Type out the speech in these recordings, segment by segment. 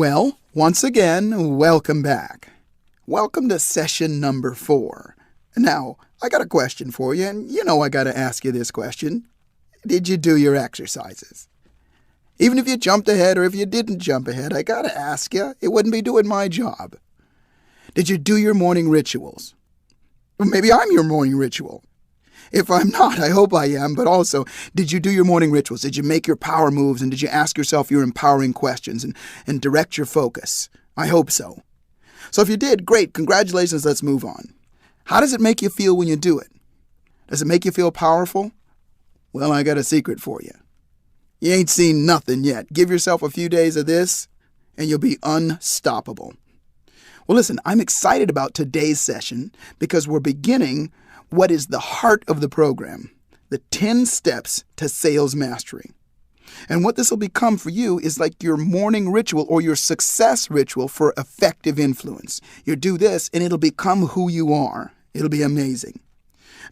Well, once again, welcome back. Welcome to session number 4. Now, I got a question for you, and I got to ask you this question. Did you do your exercises? Even if you jumped ahead or if you didn't jump ahead, I got to ask you, it wouldn't be doing my job. Did you do your morning rituals? Well, maybe I'm your morning ritual. If I'm not, I hope I am, but also, did you do your morning rituals? Did you make your power moves, and did you ask yourself your empowering questions and direct your focus? I hope so. So if you did, great, congratulations, let's move on. How does it make you feel when you do it? Does it make you feel powerful? Well, I got a secret for you. You ain't seen nothing yet. Give yourself a few days of this, and you'll be unstoppable. Well, listen, I'm excited about today's session because we're beginning what is the heart of the program, the 10 steps to sales mastery. And what this will become for you is like your morning ritual or your success ritual for effective influence. You do this and it'll become who you are. It'll be amazing.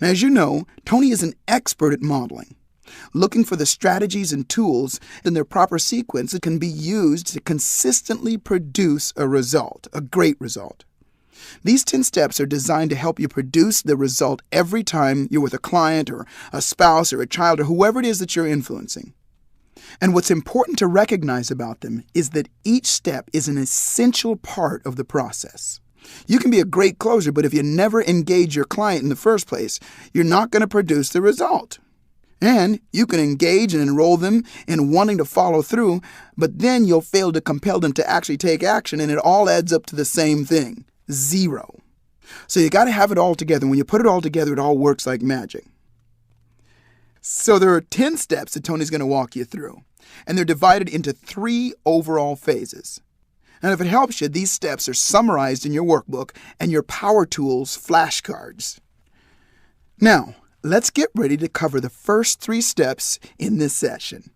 Now, as you know, Tony is an expert at modeling, looking for the strategies and tools in their proper sequence that can be used to consistently produce a result, a great result. These 10 steps are designed to help you produce the result every time you're with a client or a spouse or a child or whoever it is that you're influencing. And what's important to recognize about them is that each step is an essential part of the process. You can be a great closer, but if you never engage your client in the first place, you're not going to produce the result. And you can engage and enroll them in wanting to follow through, but then you'll fail to compel them to actually take action, and it all adds up to the same thing. 0. So you got to have it all together. When you put it all together, it all works like magic. So there are 10 steps that Tony's going to walk you through, and they're divided into 3 overall phases. And if it helps you, these steps are summarized in your workbook and your Power Tools flashcards. Now, let's get ready to cover the first 3 steps in this session.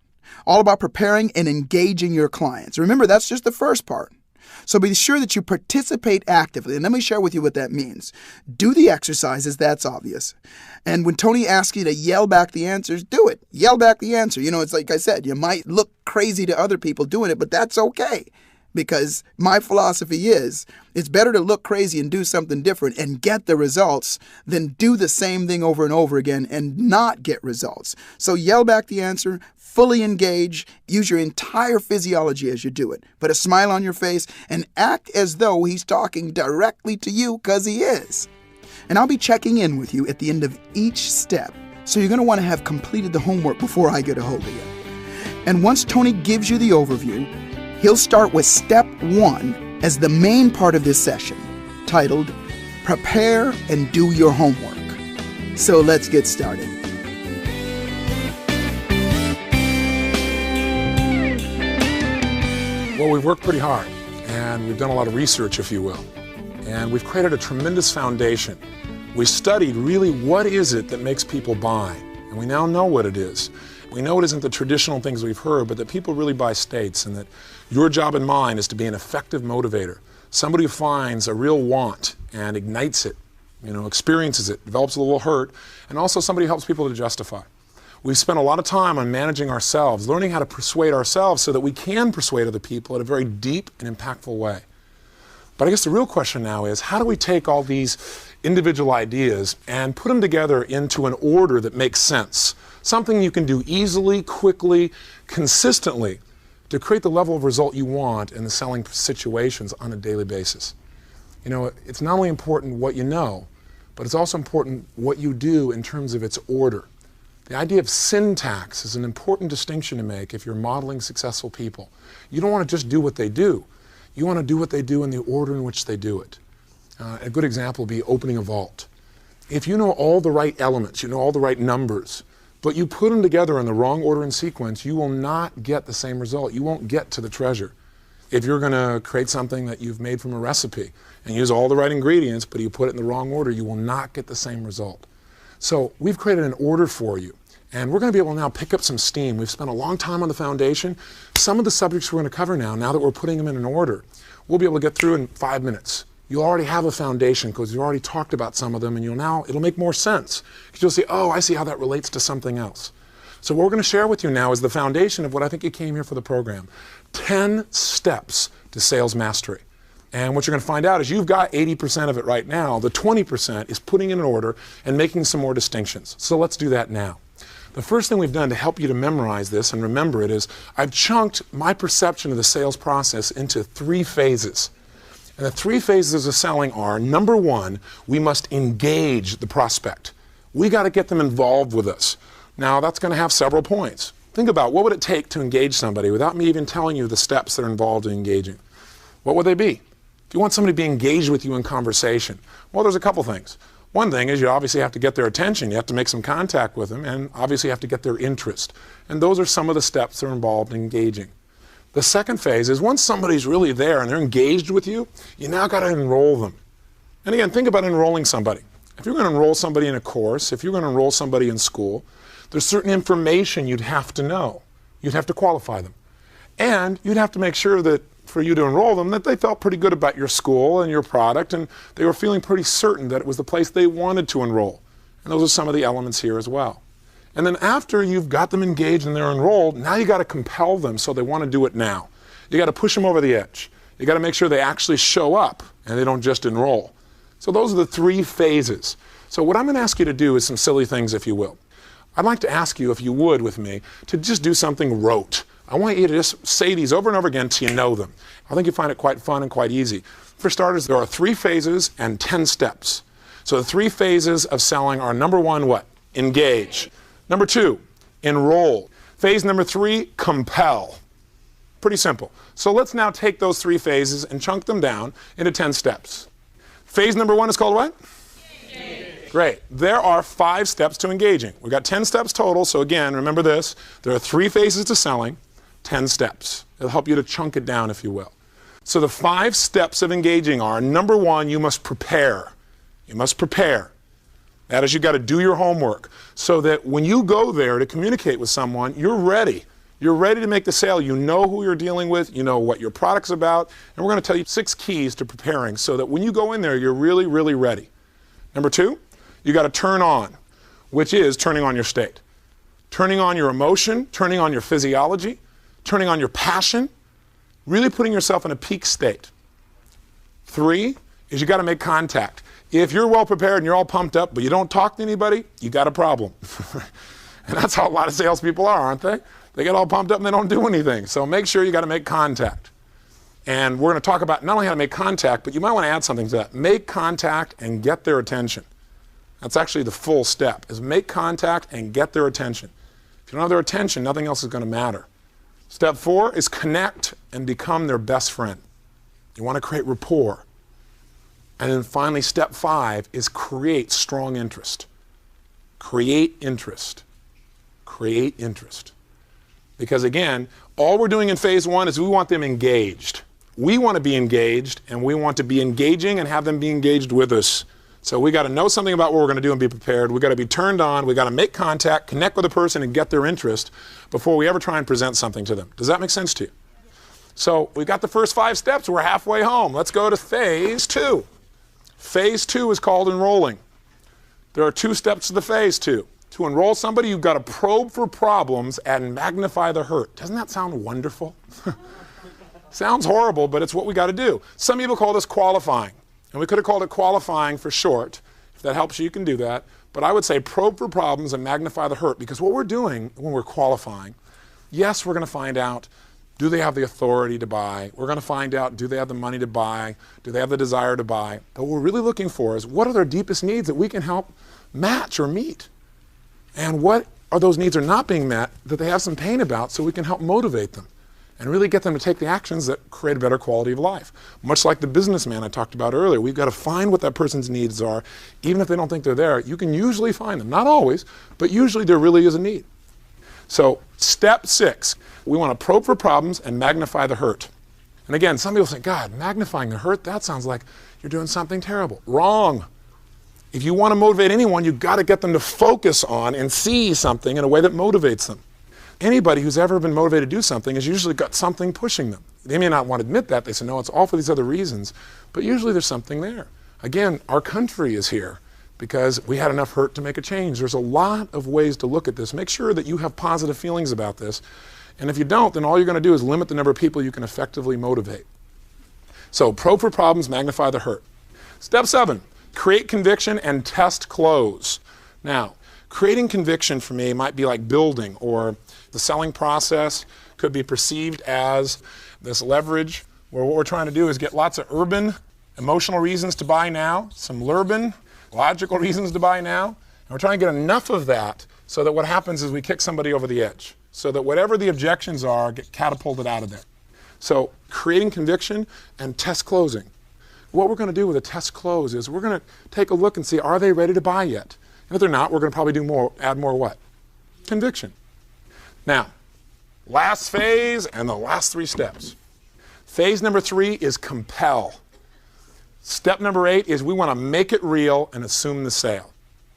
All about preparing and engaging your clients. Remember, that's just the first part. So be sure that you participate actively. And let me share with you what that means. Do the exercises, that's obvious. And when Tony asks you to yell back the answers, do it. Yell back the answer. It's like I said, you might look crazy to other people doing it, but that's okay. Because my philosophy is, it's better to look crazy and do something different and get the results than do the same thing over and over again and not get results. So yell back the answer, fully engage, use your entire physiology as you do it. Put a smile on your face and act as though he's talking directly to you, because he is. And I'll be checking in with you at the end of each step. So you're going to want to have completed the homework before I get a hold of you. And once Tony gives you the overview, he'll start with step 1 as the main part of this session, titled Prepare and Do Your Homework. So let's get started. Well, we've worked pretty hard, and we've done a lot of research, if you will, and we've created a tremendous foundation. We studied really what is it that makes people buy, and we now know what it is. We know it isn't the traditional things we've heard, but that people really buy states, and that your job and mine is to be an effective motivator, somebody who finds a real want and ignites it, experiences it, develops a little hurt, and also somebody who helps people to justify. We've spent a lot of time on managing ourselves, learning how to persuade ourselves so that we can persuade other people in a very deep and impactful way. But I guess the real question now is, how do we take all these individual ideas and put them together into an order that makes sense? Something you can do easily, quickly, consistently to create the level of result you want in the selling situations on a daily basis. It's not only important what you know, but it's also important what you do in terms of its order. The idea of syntax is an important distinction to make if you're modeling successful people. You don't want to just do what they do. You want to do what they do in the order in which they do it. A good example would be opening a vault. If you know all the right elements, you know all the right numbers, but you put them together in the wrong order and sequence, you will not get the same result. You won't get to the treasure. If you're going to create something that you've made from a recipe and use all the right ingredients, but you put it in the wrong order, you will not get the same result. So we've created an order for you, and we're going to be able to now pick up some steam. We've spent a long time on the foundation. Some of the subjects we're going to cover now that we're putting them in an order, we'll be able to get through in 5 minutes. You'll already have a foundation because you've already talked about some of them, and it'll make more sense. You'll see, oh, I see how that relates to something else. So what we're going to share with you now is the foundation of what I think you came here for the program. 10 steps to sales mastery. And what you're going to find out is you've got 80% of it right now. The 20% is putting it in order and making some more distinctions. So let's do that now. The first thing we've done to help you to memorize this and remember it is I've chunked my perception of the sales process into 3 phases. And the 3 phases of selling are, number 1, we must engage the prospect. We got to get them involved with us. Now, that's going to have several points. Think about what would it take to engage somebody without me even telling you the steps that are involved in engaging. What would they be? If you want somebody to be engaged with you in conversation, well, there's a couple things. One thing is you obviously have to get their attention. You have to make some contact with them, and obviously you have to get their interest. And those are some of the steps that are involved in engaging. The second phase is once somebody's really there and they're engaged with you, you now got to enroll them. And again, think about enrolling somebody. If you're going to enroll somebody in a course, if you're going to enroll somebody in school, there's certain information you'd have to know. You'd have to qualify them. And you'd have to make sure that for you to enroll them, that they felt pretty good about your school and your product, and they were feeling pretty certain that it was the place they wanted to enroll. And those are some of the elements here as well. And then after you've got them engaged and they're enrolled, now you got to compel them so they want to do it now. You got to push them over the edge. You got to make sure they actually show up and they don't just enroll. So those are the 3 phases. So what I'm going to ask you to do is some silly things, if you will. I'd like to ask you, if you would with me, to just do something rote. I want you to just say these over and over again till you know them. I think you'll find it quite fun and quite easy. For starters, there are 3 phases and 10 steps. So the 3 phases of selling are, number 1, what? Engage. Number 2, enroll. Phase number 3, compel. Pretty simple. So let's now take those 3 phases and chunk them down into 10 steps. Phase number 1 is called what? Engage. Great. There are 5 steps to engaging. We've got 10 steps total, so again, remember this. There are 3 phases to selling, 10 steps. It'll help you to chunk it down, if you will. So the 5 steps of engaging are, number 1, you must prepare. You must prepare. That is, you've got to do your homework so that when you go there to communicate with someone, you're ready. You're ready to make the sale. You know who you're dealing with. You know what your product's about. And we're going to tell you 6 keys to preparing so that when you go in there, you're really, really ready. Number 2, you got to turn on, which is turning on your state. Turning on your emotion, turning on your physiology, turning on your passion, really putting yourself in a peak state. 3 is you got to make contact. If you're well prepared and you're all pumped up, but you don't talk to anybody, you got a problem. And that's how a lot of salespeople are, aren't they? They get all pumped up and they don't do anything. So make sure you got to make contact. And we're going to talk about not only how to make contact, but you might want to add something to that. Make contact and get their attention. That's actually the full step, is make contact and get their attention. If you don't have their attention, nothing else is going to matter. Step 4 is connect and become their best friend. You want to create rapport. And then finally, step 5 is create strong interest. Create interest. Create interest. Because again, all we're doing in phase 1 is we want them engaged. We want to be engaged, and we want to be engaging and have them be engaged with us. So we got to know something about what we're going to do and be prepared. We got to be turned on. We got to make contact, connect with a person, and get their interest before we ever try and present something to them. Does that make sense to you? So we've got the first 5 steps. We're halfway home. Let's go to phase 2. Phase 2 is called enrolling. There are 2 steps to the phase 2. To enroll somebody, you've got to probe for problems and magnify the hurt. Doesn't that sound wonderful? Sounds horrible, but it's what we got to do. Some people call this qualifying. And we could have called it qualifying for short. If that helps you, you can do that. But I would say probe for problems and magnify the hurt, because what we're doing when we're qualifying, yes, we're going to find out, do they have the authority to buy? We're going to find out, do they have the money to buy? Do they have the desire to buy? But what we're really looking for is, what are their deepest needs that we can help match or meet? And what are those needs are not being met that they have some pain about, so we can help motivate them and really get them to take the actions that create a better quality of life. Much like the businessman I talked about earlier, we've got to find what that person's needs are. Even if they don't think they're there, you can usually find them. Not always, but usually there really is a need. So step 6, we want to probe for problems and magnify the hurt. And again, some people say, God, magnifying the hurt, that sounds like you're doing something terrible. Wrong. If you want to motivate anyone, you've got to get them to focus on and see something in a way that motivates them. Anybody who's ever been motivated to do something has usually got something pushing them. They may not want to admit that. They say, no, it's all for these other reasons. But usually there's something there. Again, our country is here because we had enough hurt to make a change. There's a lot of ways to look at this. Make sure that you have positive feelings about this. And if you don't, then all you're going to do is limit the number of people you can effectively motivate. So probe for problems, magnify the hurt. Step 7, create conviction and test close. Now, creating conviction for me might be like building, or the selling process could be perceived as this leverage where what we're trying to do is get lots of urban, emotional reasons to buy now, some lurban, logical reasons to buy now, and we're trying to get enough of that so that what happens is we kick somebody over the edge, so that whatever the objections are get catapulted out of there. So creating conviction and test closing. What we're going to do with a test close is we're going to take a look and see, are they ready to buy yet? And if they're not, we're going to probably do more, add more what? Conviction. Now, last phase and the last 3 steps. Phase number 3 is compel. Step number 8 is we want to make it real and assume the sale.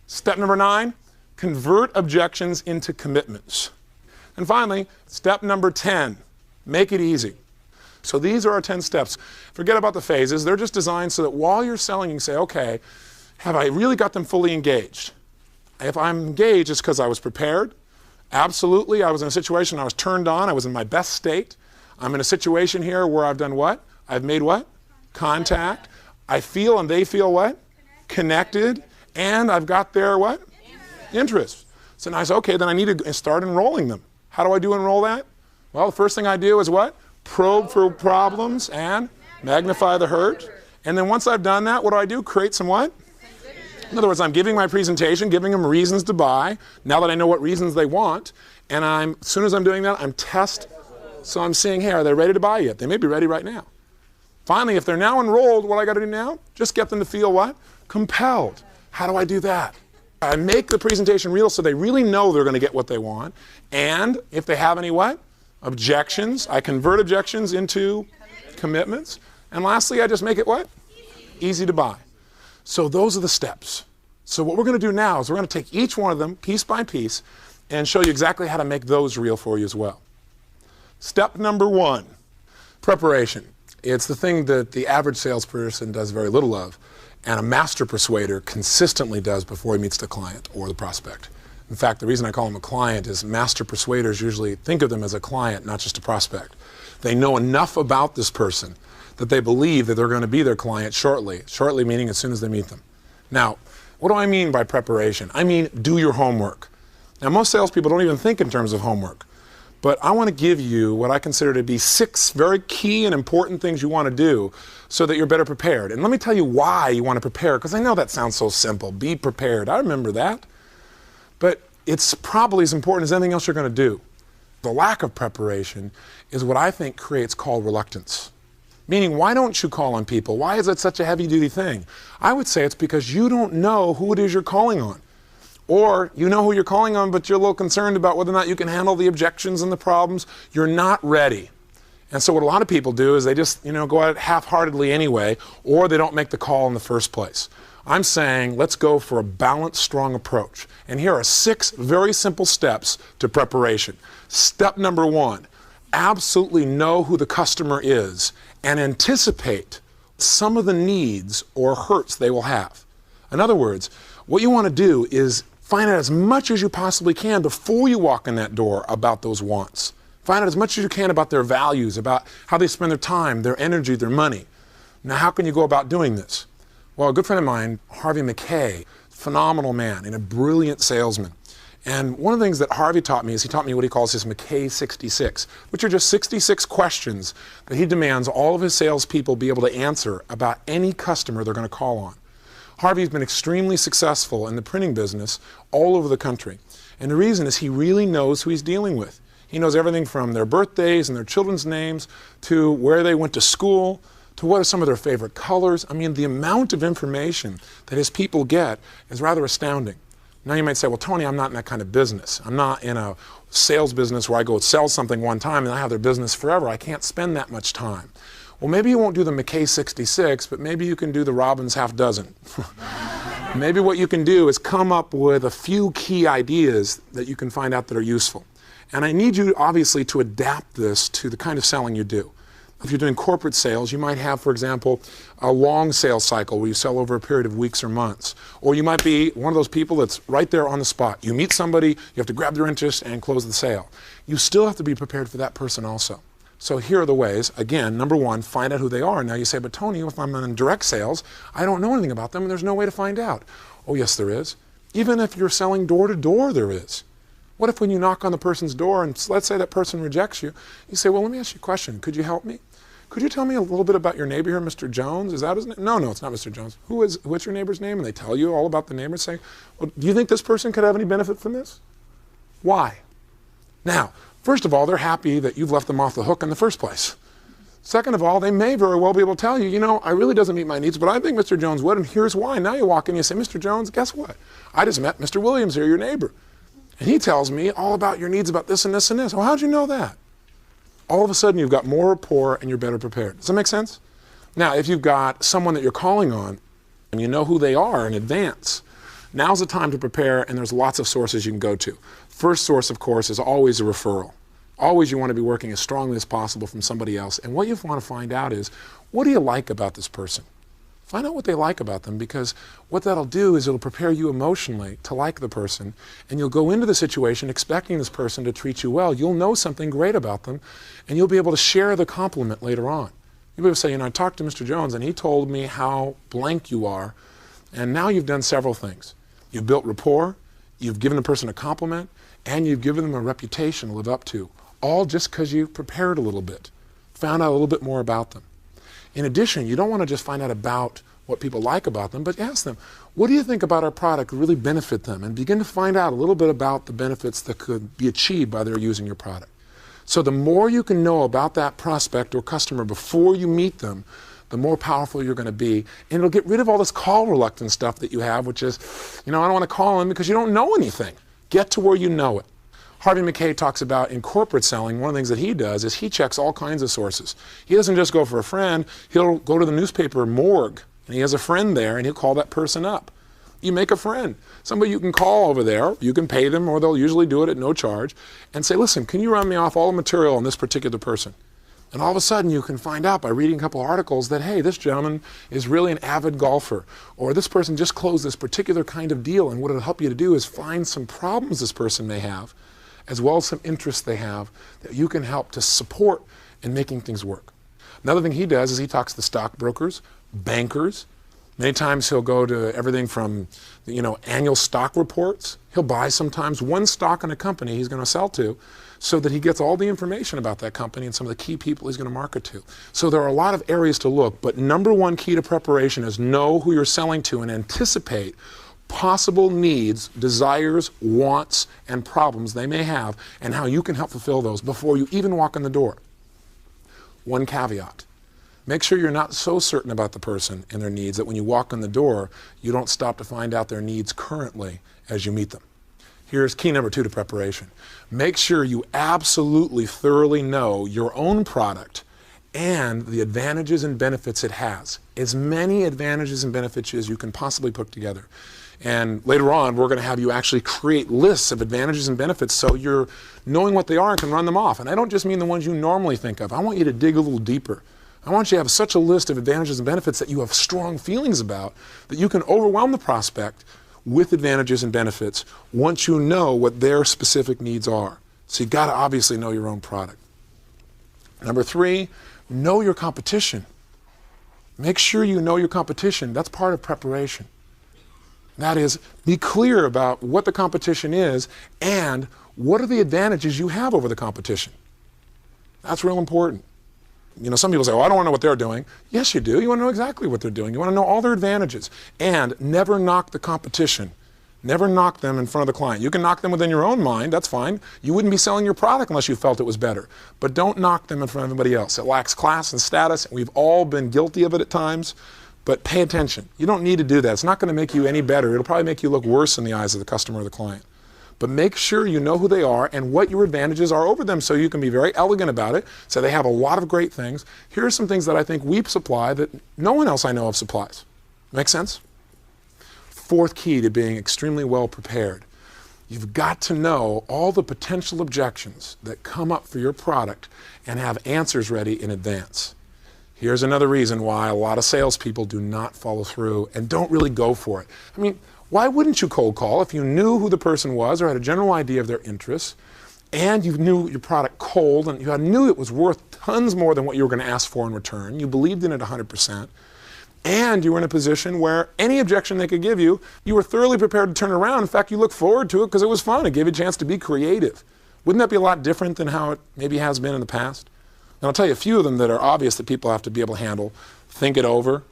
Step number 9, convert objections into commitments. And finally, step number 10, make it easy. So these are our 10 steps. Forget about the phases. They're just designed so that while you're selling, you can say, okay, have I really got them fully engaged? If I'm engaged, it's because I was prepared. Absolutely, I was in a situation I was turned on. I was in my best state. I'm in a situation here where I've done what? I've made what? Contact. I feel and they feel what? Connected. And I've got their what? Interest. So now I say, okay, then I need to start enrolling them. How do I do enroll that? Well, the first thing I do is what? Probe for problems and magnify the hurt. And then once I've done that, what do? Create some what? In other words, I'm giving my presentation, giving them reasons to buy, now that I know what reasons they want. And as soon as I'm doing that, I'm test. So I'm seeing, hey, are they ready to buy yet? They may be ready right now. Finally, if they're now enrolled, what I got to do now? Just get them to feel what? Compelled. How do I do that? I make the presentation real so they really know they're going to get what they want. And if they have any what? Objections, I convert objections into commitments. And lastly, I just make it what? Easy to buy. So those are the steps. So what we're going to do now is we're going to take each one of them piece by piece and show you exactly how to make those real for you as well. Step number 1, preparation. It's the thing that the average salesperson does very little of, and a master persuader consistently does before he meets the client or the prospect. In fact, the reason I call them a client is master persuaders usually think of them as a client, not just a prospect. They know enough about this person that they believe that they're going to be their client shortly. Shortly meaning as soon as they meet them. Now, what do I mean by preparation? I mean do your homework. Now, most salespeople don't even think in terms of homework. But I want to give you what I consider to be 6 very key and important things you want to do so that you're better prepared. And let me tell you why you want to prepare, because I know that sounds so simple. Be prepared. I remember that. But it's probably as important as anything else you're going to do. The lack of preparation is what I think creates call reluctance. Meaning, why don't you call on people? Why is it such a heavy-duty thing? I would say it's because you don't know who it is you're calling on. Or you know who you're calling on, but you're a little concerned about whether or not you can handle the objections and the problems. You're not ready. And so what a lot of people do is they just, go at it half-heartedly anyway, or they don't make the call in the first place. I'm saying let's go for a balanced, strong approach. And here are 6 very simple steps to preparation. Step number 1, absolutely know who the customer is and anticipate some of the needs or hurts they will have. In other words, what you want to do is find out as much as you possibly can before you walk in that door about those wants. Find out as much as you can about their values, about how they spend their time, their energy, their money. Now, how can you go about doing this? Well, a good friend of mine, Harvey McKay, phenomenal man and a brilliant salesman. And one of the things that Harvey taught me is he taught me what he calls his McKay 66, which are just 66 questions that he demands all of his salespeople be able to answer about any customer they're going to call on. Harvey's been extremely successful in the printing business all over the country. And the reason is he really knows who he's dealing with. He knows everything from their birthdays and their children's names to where they went to school to what are some of their favorite colors. I mean, the amount of information that his people get is rather astounding. Now you might say, well, Tony, I'm not in that kind of business. I'm not in a sales business where I go sell something one time and I have their business forever. I can't spend that much time. Well, maybe you won't do the McKay 66, but maybe you can do the Robbins half dozen. Maybe what you can do is come up with a few key ideas that you can find out that are useful. And I need you, obviously, to adapt this to the kind of selling you do. If you're doing corporate sales, you might have, for example, a long sales cycle where you sell over a period of weeks or months. Or you might be one of those people that's right there on the spot. You meet somebody, you have to grab their interest and close the sale. You still have to be prepared for that person also. So here are the ways. Again, number one, find out who they are. Now you say, but Tony, if I'm in direct sales, I don't know anything about them and there's no way to find out. Oh yes, there is. Even if you're selling door to door, there is. What if when you knock on the person's door and let's say that person rejects you, you say, well, let me ask you a question. Could you help me? Could you tell me a little bit about your neighbor here, Mr. Jones? Is that his name? No, it's not Mr. Jones. What's your neighbor's name? And they tell you all about the neighbor, saying, well, do you think this person could have any benefit from this? Why? Now, first of all, they're happy that you've left them off the hook in the first place. Second of all, they may very well be able to tell you, you know, I really doesn't meet my needs, but I think Mr. Jones would, and here's why. Now you walk in and you say, Mr. Jones, guess what? I just met Mr. Williams here, your neighbor. And he tells me all about your needs about this and this and this. Well, how'd you know that? All of a sudden you've got more rapport and you're better prepared. Does that make sense? Now, if you've got someone that you're calling on and you know who they are in advance, now's the time to prepare, and there's lots of sources you can go to. First source, of course, is always a referral. Always you want to be working as strongly as possible from somebody else. And what you want to find out is, what do you like about this person? Find out what they like about them, because what that'll do is it'll prepare you emotionally to like the person, and you'll go into the situation expecting this person to treat you well. You'll know something great about them, and you'll be able to share the compliment later on. You'll be able to say, you know, I talked to Mr. Jones and he told me how blank you are, and now you've done several things. You've built rapport, you've given the person a compliment, and you've given them a reputation to live up to, all just because you prepared a little bit, found out a little bit more about them. In addition, you don't want to just find out about what people like about them, but ask them, what do you think about our product really benefit them? And begin to find out a little bit about the benefits that could be achieved by their using your product. So the more you can know about that prospect or customer before you meet them, the more powerful you're going to be. And it'll get rid of all this call reluctance stuff that you have, which is, you know, I don't want to call in because you don't know anything. Get to where you know it. Harvey McKay talks about in corporate selling, one of the things that he does is he checks all kinds of sources. He doesn't just go for a friend, he'll go to the newspaper morgue, and he has a friend there, and he'll call that person up. You make a friend, somebody you can call over there, you can pay them, or they'll usually do it at no charge, and say, listen, can you run me off all the material on this particular person? And all of a sudden you can find out by reading a couple articles that, hey, this gentleman is really an avid golfer, or this person just closed this particular kind of deal, and what it'll help you to do is find some problems this person may have, as well as some interests they have that you can help to support in making things work. Another thing he does is he talks to stockbrokers, bankers. Many times he'll go to everything from, you know, annual stock reports. He'll buy sometimes one stock in a company he's going to sell to so that he gets all the information about that company and some of the key people he's going to market to. So there are a lot of areas to look, but number one key to preparation is know who you're selling to and anticipate possible needs, desires, wants, and problems they may have, and how you can help fulfill those before you even walk in the door. One caveat. Make sure you're not so certain about the person and their needs that when you walk in the door, you don't stop to find out their needs currently as you meet them. Here's key number 2 to preparation. Make sure you absolutely thoroughly know your own product and the advantages and benefits it has. As many advantages and benefits as you can possibly put together. And later on, we're going to have you actually create lists of advantages and benefits so you're knowing what they are and can run them off. And I don't just mean the ones you normally think of. I want you to dig a little deeper. I want you to have such a list of advantages and benefits that you have strong feelings about that you can overwhelm the prospect with advantages and benefits once you know what their specific needs are. So you've got to obviously know your own product. Number 3, know your competition. Make sure you know your competition. That's part of preparation. That is, be clear about what the competition is and what are the advantages you have over the competition. That's real important. You know, some people say, oh, I don't want to know what they're doing. Yes, you do. You want to know exactly what they're doing. You want to know all their advantages. And never knock the competition. Never knock them in front of the client. You can knock them within your own mind. That's fine. You wouldn't be selling your product unless you felt it was better. But don't knock them in front of everybody else. It lacks class and status. And we've all been guilty of it at times. But pay attention. You don't need to do that. It's not going to make you any better. It'll probably make you look worse in the eyes of the customer or the client. But make sure you know who they are and what your advantages are over them so you can be very elegant about it. So they have a lot of great things. Here are some things that I think we supply that no one else I know of supplies. Make sense? 4th key to being extremely well prepared. You've got to know all the potential objections that come up for your product and have answers ready in advance. Here's another reason why a lot of salespeople do not follow through and don't really go for it. I mean, why wouldn't you cold call if you knew who the person was or had a general idea of their interests and you knew your product cold, and you knew it was worth tons more than what you were going to ask for in return. You believed in it 100%. And you were in a position where any objection they could give you, you were thoroughly prepared to turn it around. In fact, you looked forward to it because it was fun. It gave you a chance to be creative. Wouldn't that be a lot different than how it maybe has been in the past? And I'll tell you a few of them that are obvious that people have to be able to handle. Think it over.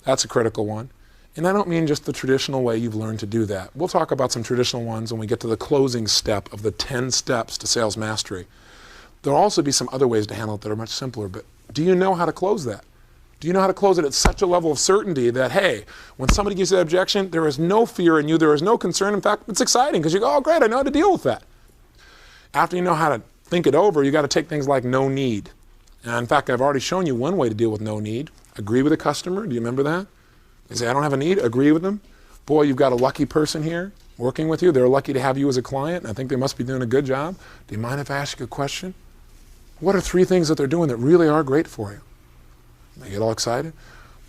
That's a critical one. And I don't mean just the traditional way you've learned to do that. We'll talk about some traditional ones when we get to the closing step of the 10 steps to sales mastery. There'll also be some other ways to handle it that are much simpler, but do you know how to close that? Do you know how to close it at such a level of certainty that, hey, when somebody gives you that objection, there is no fear in you, there is no concern. In fact, it's exciting because you go, oh, great, I know how to deal with that. After you know how to think it over, you got to take things like no need. And in fact, I've already shown you one way to deal with no need. Agree with a customer. Do you remember that? They say, I don't have a need. Agree with them. Boy, you've got a lucky person here working with you. They're lucky to have you as a client, and I think they must be doing a good job. Do you mind if I ask you a question? What are 3 things that they're doing that really are great for you? They get all excited.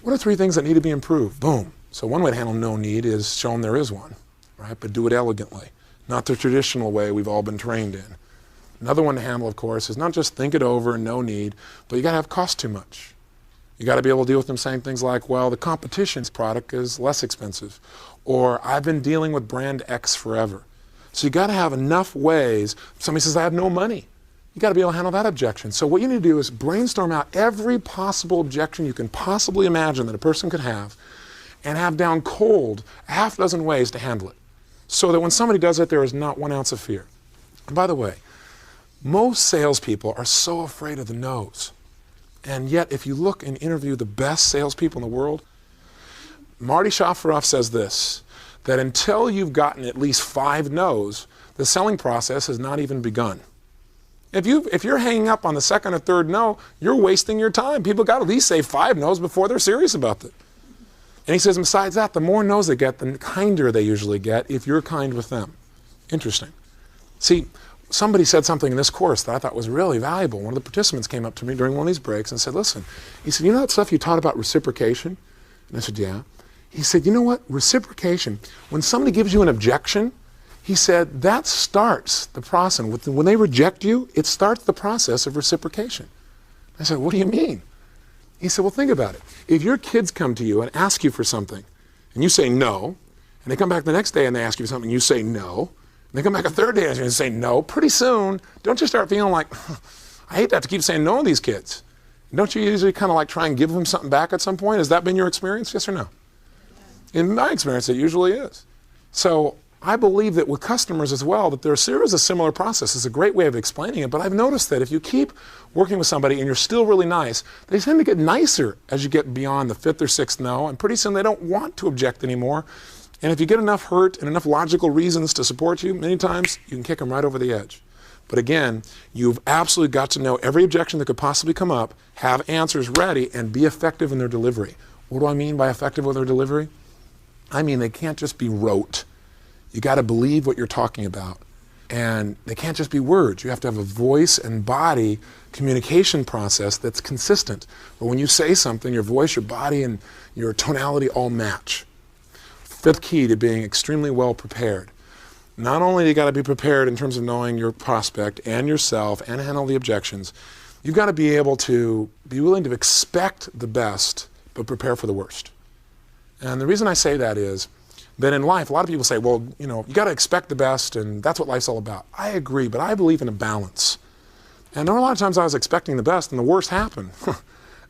What are 3 things that need to be improved? Boom. So one way to handle no need is show them there is one, right? But do it elegantly, not the traditional way we've all been trained in. Another one to handle, of course, is not just think it over and no need, but you got to have cost too much. You got to be able to deal with them saying things like, well, the competition's product is less expensive, or I've been dealing with brand X forever. So you got to have enough ways. Somebody says, I have no money. You got to be able to handle that objection. So what you need to do is brainstorm out every possible objection you can possibly imagine that a person could have and have down cold a half dozen ways to handle it so that when somebody does it, there is not 1 ounce of fear. And by the way, most salespeople are so afraid of the no's. And yet, if you look and interview the best salespeople in the world, Marty Shafroff says this, that until you've gotten at least 5 no's, the selling process has not even begun. If you're hanging up on the 2nd or 3rd no, you're wasting your time. People got to at least say 5 no's before they're serious about it. And he says, besides that, the more no's they get, the kinder they usually get if you're kind with them. Interesting. See, somebody said something in this course that I thought was really valuable. One of the participants came up to me during one of these breaks and said, listen, he said, you know that stuff you taught about reciprocation? And I said, yeah. He said, you know what, reciprocation, when somebody gives you an objection, he said, that starts the process. When they reject you, it starts the process of reciprocation. I said, what do you mean? He said, well, think about it. If your kids come to you and ask you for something, and you say no, and they come back the next day and they ask you for something, and you say no, and they come back a 3rd day and you say no, pretty soon, don't you start feeling like, I hate to have to keep saying no to these kids. Don't you usually kind of like try and give them something back at some point? Has that been your experience, yes or no? In my experience, it usually is. So I believe that with customers as well, that there is a similar process. It's a great way of explaining it, but I've noticed that if you keep working with somebody and you're still really nice, they tend to get nicer as you get beyond the 5th or 6th no, and pretty soon they don't want to object anymore. And if you get enough hurt and enough logical reasons to support you, many times you can kick them right over the edge. But again, you've absolutely got to know every objection that could possibly come up, have answers ready, and be effective in their delivery. What do I mean by effective with their delivery? I mean they can't just be rote. You got to believe what you're talking about. And they can't just be words. You have to have a voice and body communication process that's consistent. But when you say something, your voice, your body, and your tonality all match. 5th key to being extremely well prepared. Not only do you got to be prepared in terms of knowing your prospect and yourself and handle the objections, you've got to be able to be willing to expect the best, but prepare for the worst. And the reason I say that is that in life, a lot of people say, well, you got to expect the best, and that's what life's all about. I agree, but I believe in a balance. And there were a lot of times I was expecting the best, and the worst happened.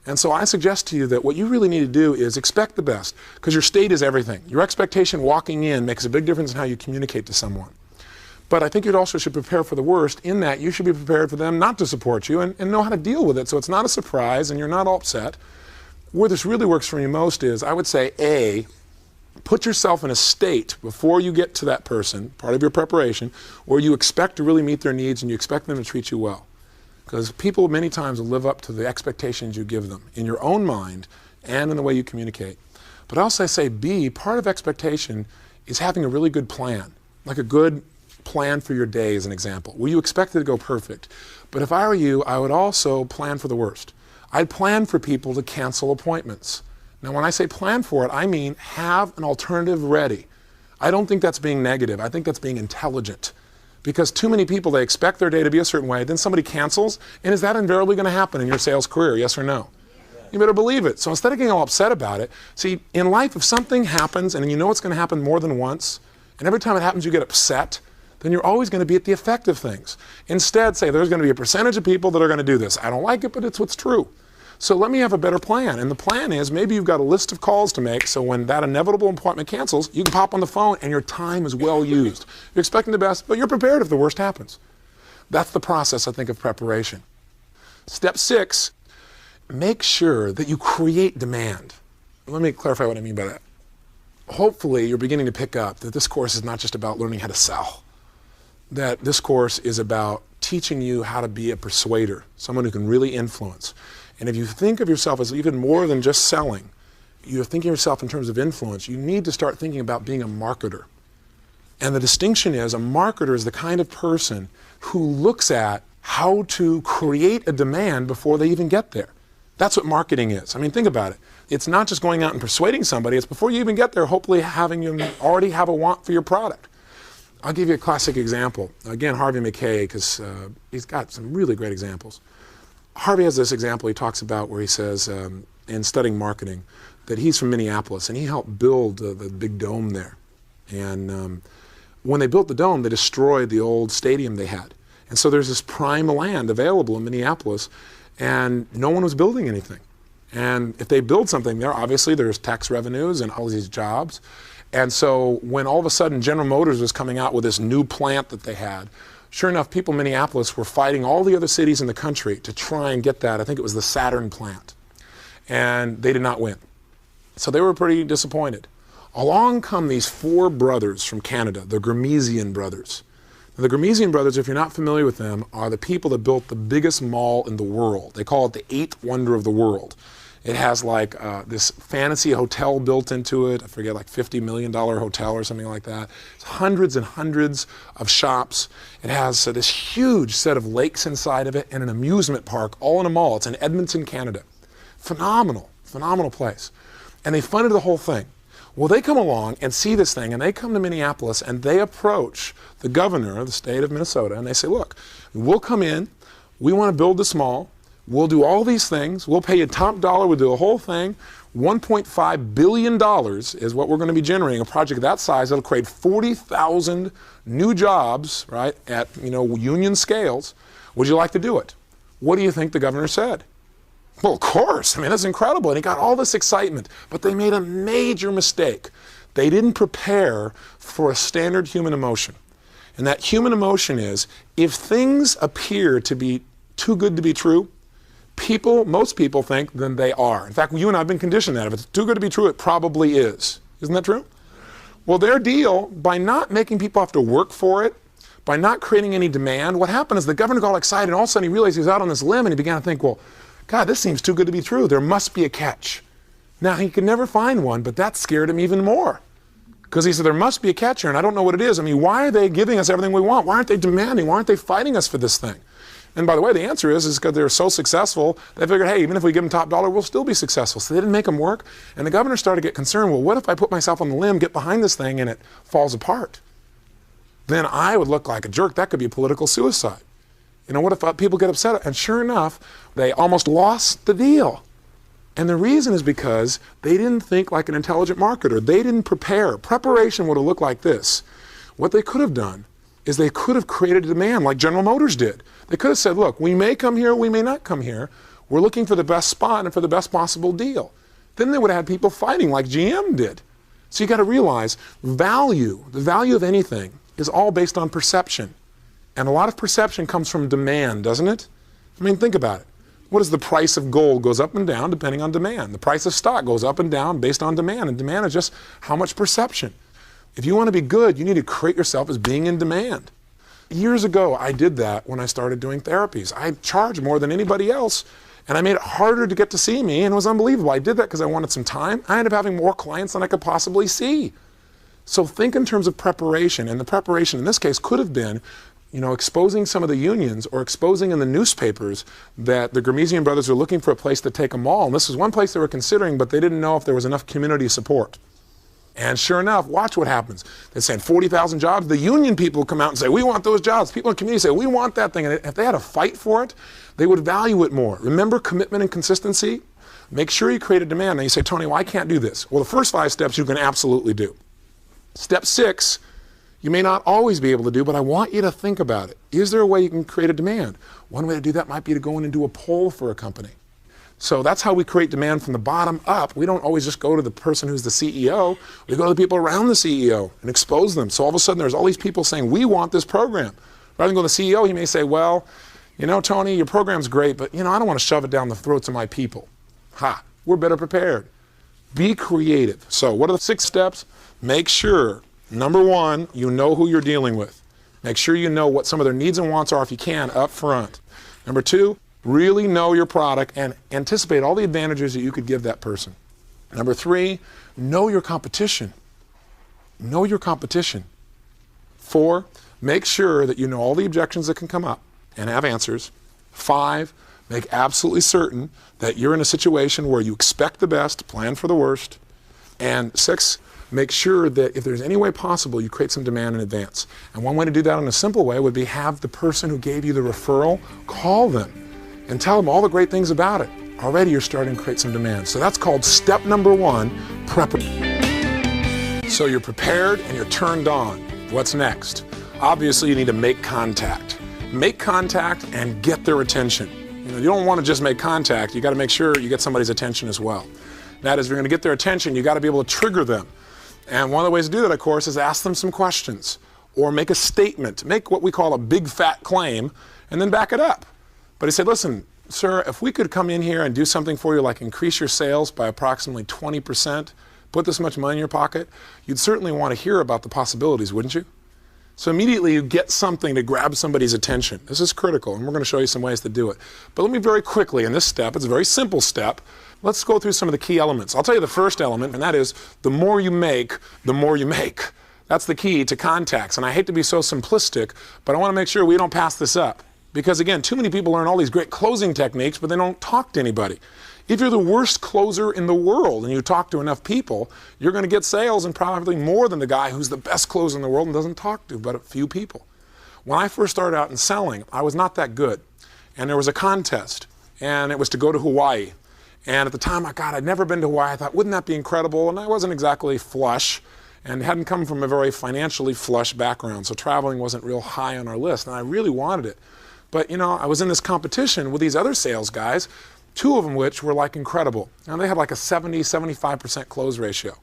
And so I suggest to you that what you really need to do is expect the best, because your state is everything. Your expectation walking in makes a big difference in how you communicate to someone. But I think you also should prepare for the worst, in that you should be prepared for them not to support you and know how to deal with it, so it's not a surprise and you're not all upset. Where this really works for me most is, I would say, A, put yourself in a state before you get to that person, part of your preparation, where you expect to really meet their needs and you expect them to treat you well. Because people many times will live up to the expectations you give them in your own mind and in the way you communicate. But I also say B, part of expectation is having a really good plan, like a good plan for your day as an example, where you expect it to go perfect. But if I were you, I would also plan for the worst. I'd plan for people to cancel appointments. Now, when I say plan for it, I mean have an alternative ready. I don't think that's being negative. I think that's being intelligent. Because too many people, they expect their day to be a certain way, then somebody cancels, and is that invariably going to happen in your sales career, yes or no? You better believe it. So instead of getting all upset about it, see, in life, if something happens and you know it's going to happen more than once, and every time it happens you get upset, then you're always going to be at the effect of things. Instead, say there's going to be a percentage of people that are going to do this. I don't like it, but it's what's true. So let me have a better plan. And the plan is maybe you've got a list of calls to make, so when that inevitable appointment cancels, you can pop on the phone and your time is well used. You're expecting the best, but you're prepared if the worst happens. That's the process, I think, of preparation. Step 6, make sure that you create demand. Let me clarify what I mean by that. Hopefully, you're beginning to pick up that this course is not just about learning how to sell. That this course is about teaching you how to be a persuader, someone who can really influence. And if you think of yourself as even more than just selling, you're thinking of yourself in terms of influence, you need to start thinking about being a marketer. And the distinction is a marketer is the kind of person who looks at how to create a demand before they even get there. That's what marketing is. I mean, think about it. It's not just going out and persuading somebody. It's before you even get there, hopefully having them already have a want for your product. I'll give you a classic example. Again, Harvey Mackay, because he's got some really great examples. Harvey has this example he talks about where he says, in studying marketing, that he's from Minneapolis and he helped build the big dome there. And when they built the dome, they destroyed the old stadium they had. And so there's this prime land available in Minneapolis and no one was building anything. And if they build something there, obviously there's tax revenues and all these jobs. And so when all of a sudden General Motors was coming out with this new plant that they had, sure enough, people in Minneapolis were fighting all the other cities in the country to try and get that. I think it was the Saturn plant. And they did not win. So they were pretty disappointed. Along come these 4 brothers from Canada, the Gramesian brothers. Now, the Gramesian brothers, if you're not familiar with them, are the people that built the biggest mall in the world. They call it the 8th wonder of the world. It has like this fancy hotel built into it. I forget, like $50 million hotel or something like that. It's hundreds and hundreds of shops. It has this huge set of lakes inside of it and an amusement park all in a mall. It's in Edmonton, Canada. Phenomenal, phenomenal place. And they funded the whole thing. Well, they come along and see this thing, and they come to Minneapolis, and they approach the governor of the state of Minnesota, and they say, look, we'll come in, we want to build this mall, we'll do all these things, we'll pay you top dollar, we'll do a whole thing, $1.5 billion is what we're going to be generating, a project that size that'll create 40,000 new jobs, right, at, union scales. Would you like to do it? What do you think the governor said? Well, of course. I mean, that's incredible. And he got all this excitement. But they made a major mistake. They didn't prepare for a standard human emotion. And that human emotion is, if things appear to be too good to be true, most people think then they are. In fact, you and I have been conditioned that. If it's too good to be true, it probably is. Isn't that true? Well, their deal, by not making people have to work for it, by not creating any demand, what happened is the governor got all excited, and all of a sudden he realized he was out on this limb, and he began to think, well, God, this seems too good to be true. There must be a catch. Now, he could never find one, but that scared him even more. Because he said, there must be a catch here, and I don't know what it is. I mean, why are they giving us everything we want? Why aren't they demanding? Why aren't they fighting us for this thing? And by the way, the answer is because they were so successful, they figured, hey, even if we give them top dollar, we'll still be successful. So they didn't make them work. And the governor started to get concerned, well, what if I put myself on the limb, get behind this thing, and it falls apart? Then I would look like a jerk. That could be political suicide. What if people get upset? And sure enough, they almost lost the deal. And the reason is because they didn't think like an intelligent marketer. They didn't prepare. Preparation would have looked like this. What they could have done is they could have created a demand like General Motors did. They could have said, look, we may come here, we may not come here. We're looking for the best spot and for the best possible deal. Then they would have had people fighting like GM did. So you got to realize the value of anything is all based on perception. And a lot of perception comes from demand, doesn't it? I mean, think about it. What is the price of gold? Goes up and down depending on demand. The price of stock goes up and down based on demand. And demand is just how much perception. If you want to be good, you need to create yourself as being in demand. Years ago, I did that when I started doing therapies. I charged more than anybody else, and I made it harder to get to see me, and it was unbelievable. I did that because I wanted some time. I ended up having more clients than I could possibly see. So think in terms of preparation, and the preparation in this case could have been exposing some of the unions or exposing in the newspapers that the Gramesian brothers are looking for a place to take a mall. And this was one place they were considering, but they didn't know if there was enough community support. And sure enough, watch what happens. They send 40,000 jobs. The union people come out and say, we want those jobs. People in the community say, we want that thing. And if they had to fight for it, they would value it more. Remember commitment and consistency? Make sure you create a demand. Now you say, Tony, well, I can't do this. Well, the first 5 steps you can absolutely do. Step 6, you may not always be able to do, but I want you to think about it. Is there a way you can create a demand? One way to do that might be to go in and do a poll for a company. So that's how we create demand from the bottom up. We don't always just go to the person who's the CEO. We go to the people around the CEO and expose them. So all of a sudden there's all these people saying, we want this program. Rather than go to the CEO, he may say, well, you know, Tony, your program's great, but you know, I don't want to shove it down the throats of my people. Ha, we're better prepared. Be creative. So what are the 6 steps? Make sure, number 1, you know who you're dealing with. Make sure you know what some of their needs and wants are if you can up front. Number 2, really know your product and anticipate all the advantages that you could give that person. Number 3, know your competition. Know your competition. 4, make sure that you know all the objections that can come up and have answers. 5, make absolutely certain that you're in a situation where you expect the best, plan for the worst. And 6, make sure that if there's any way possible, you create some demand in advance. And one way to do that in a simple way would be have the person who gave you the referral call them and tell them all the great things about it. Already you're starting to create some demand. So that's called step number 1, preparation. So you're prepared and you're turned on. What's next? Obviously you need to make contact. Make contact and get their attention. You know, you don't want to just make contact, you got to make sure you get somebody's attention as well. That is, if you're going to get their attention, you got to be able to trigger them. And one of the ways to do that, of course, is ask them some questions or make a statement. Make what we call a big fat claim and then back it up. But he said, listen, sir, if we could come in here and do something for you like increase your sales by approximately 20%, put this much money in your pocket, you'd certainly want to hear about the possibilities, wouldn't you? So immediately you get something to grab somebody's attention. This is critical, and we're going to show you some ways to do it. But let me very quickly, in this step, it's a very simple step, let's go through some of the key elements. I'll tell you the first element, and that is the more you make, the more you make. That's the key to contacts. And I hate to be so simplistic, but I want to make sure we don't pass this up. Because again, too many people learn all these great closing techniques, but they don't talk to anybody. If you're the worst closer in the world and you talk to enough people, you're going to get sales and probably more than the guy who's the best closer in the world and doesn't talk to but a few people. When I first started out in selling, I was not that good. And there was a contest, and it was to go to Hawaii. And at the time, I'd never been to Hawaii. I thought, wouldn't that be incredible? And I wasn't exactly flush and hadn't come from a very financially flush background, so traveling wasn't real high on our list, and I really wanted it. But, you know, I was in this competition with these other sales guys, 2 of them which were like incredible. And they had like a 70-75% close ratio.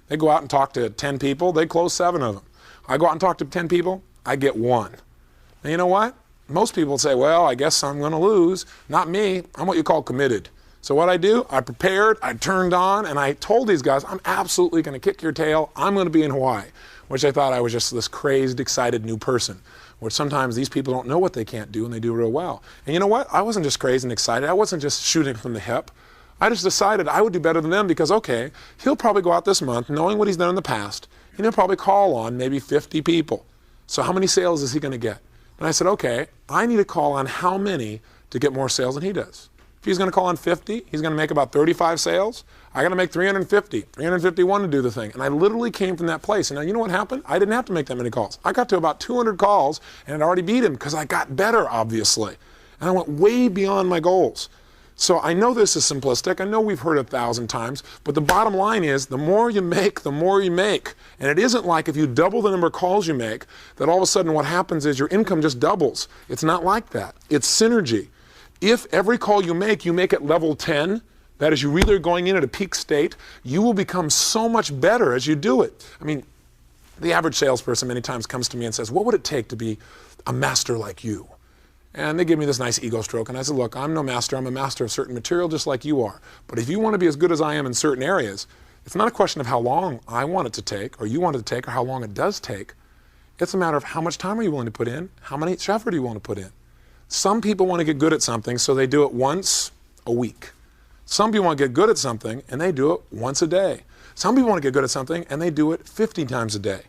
They go out and talk to 10 people, they close 7 of them. I go out and talk to 10 people, I get 1. And you know what? Most people say, well, I guess I'm going to lose. Not me. I'm what you call committed. So what I do, I prepared, I turned on, and I told these guys, I'm absolutely going to kick your tail. I'm going to be in Hawaii, which I thought I was just this crazed, excited new person. Where sometimes these people don't know what they can't do and they do real well. And you know what? I wasn't just crazy and excited. I wasn't just shooting from the hip. I just decided I would do better than them because, okay, he'll probably go out this month knowing what he's done in the past, and he'll probably call on maybe 50 people. So how many sales is he going to get? And I said, okay, I need to call on how many to get more sales than he does. If he's going to call on 50, he's going to make about 35 sales. I got to make 351 to do the thing. And I literally came from that place. And now you know what happened? I didn't have to make that many calls. I got to about 200 calls and had already beat him because I got better, obviously. And I went way beyond my goals. So I know this is simplistic. I know we've heard it 1,000 times. But the bottom line is the more you make, the more you make. And it isn't like if you double the number of calls you make, that all of a sudden what happens is your income just doubles. It's not like that. It's synergy. If every call you make at level 10, that is, you really are going in at a peak state, you will become so much better as you do it. I mean, the average salesperson many times comes to me and says, what would it take to be a master like you? And they give me this nice ego stroke, and I said, look, I'm no master. I'm a master of certain material just like you are. But if you want to be as good as I am in certain areas, it's not a question of how long I want it to take, or you want it to take, or how long it does take. It's a matter of how much time are you willing to put in, how much effort do you want to put in. Some people want to get good at something, so they do it once a week. Some people want to get good at something, and they do it once a day. Some people want to get good at something, and they do it 15 times a day.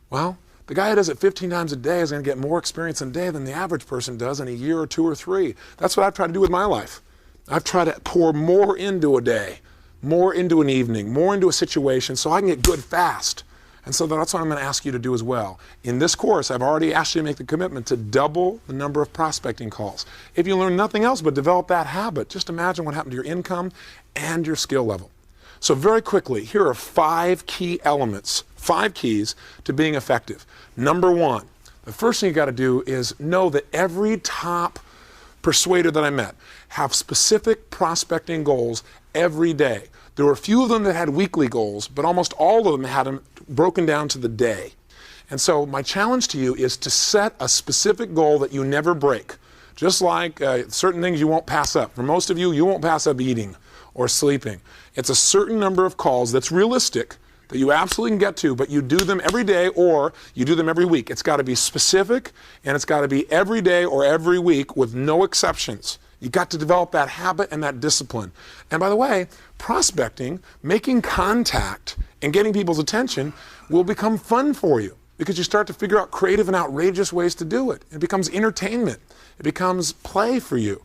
Well, the guy who does it 15 times a day is going to get more experience in a day than the average person does in a year or 2 or 3. That's what I've tried to do with my life. I've tried to pour more into a day more into an evening, more into a situation so I can get good fast. And so that's what I'm going to ask you to do as well. In this course, I've already asked you to make the commitment to double the number of prospecting calls. If you learn nothing else but develop that habit, just imagine what happened to your income and your skill level. So very quickly, here are 5 key elements, 5 keys to being effective. Number 1, the first thing you got to do is know that every top persuader that I met have specific prospecting goals every day. There were a few of them that had weekly goals, but almost all of them had them broken down to the day. And so my challenge to you is to set a specific goal that you never break. Just like certain things you won't pass up. For most of you, you won't pass up eating or sleeping. It's a certain number of calls that's realistic, that you absolutely can get to, but you do them every day or you do them every week. It's got to be specific, and it's got to be every day or every week with no exceptions. You got to develop that habit and that discipline. And by the way, prospecting, making contact, and getting people's attention will become fun for you because you start to figure out creative and outrageous ways to do it. It becomes entertainment. It becomes play for you.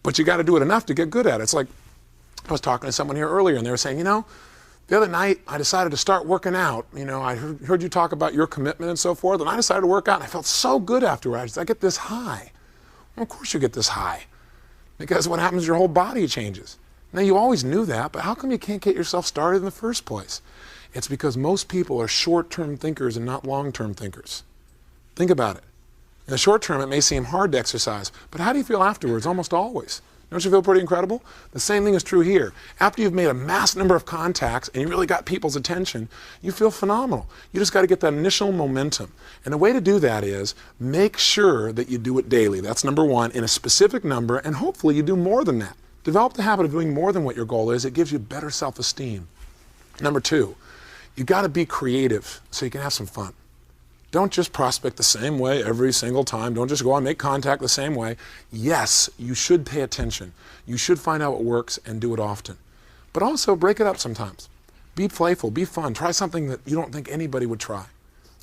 But you got to do it enough to get good at it. It's like I was talking to someone here earlier, and they were saying, you know, the other night I decided to start working out. You know, I heard you talk about your commitment and so forth, and I decided to work out, and I felt so good afterwards. I get this high. Well, of course you get this high, because what happens is your whole body changes. Now, you always knew that, but how come you can't get yourself started in the first place? It's because most people are short-term thinkers and not long-term thinkers. Think about it. In the short term, it may seem hard to exercise, but how do you feel afterwards? Almost always. Don't you feel pretty incredible? The same thing is true here. After you've made a mass number of contacts and you really got people's attention, you feel phenomenal. You just got to get that initial momentum. And the way to do that is make sure that you do it daily. That's number 1, in a specific number, and hopefully you do more than that. Develop the habit of doing more than what your goal is. It gives you better self-esteem. Number 2, you got to be creative so you can have some fun. Don't just prospect the same way every single time. Don't just go out and make contact the same way. Yes, you should pay attention. You should find out what works and do it often. But also break it up sometimes. Be playful, be fun. Try something that you don't think anybody would try.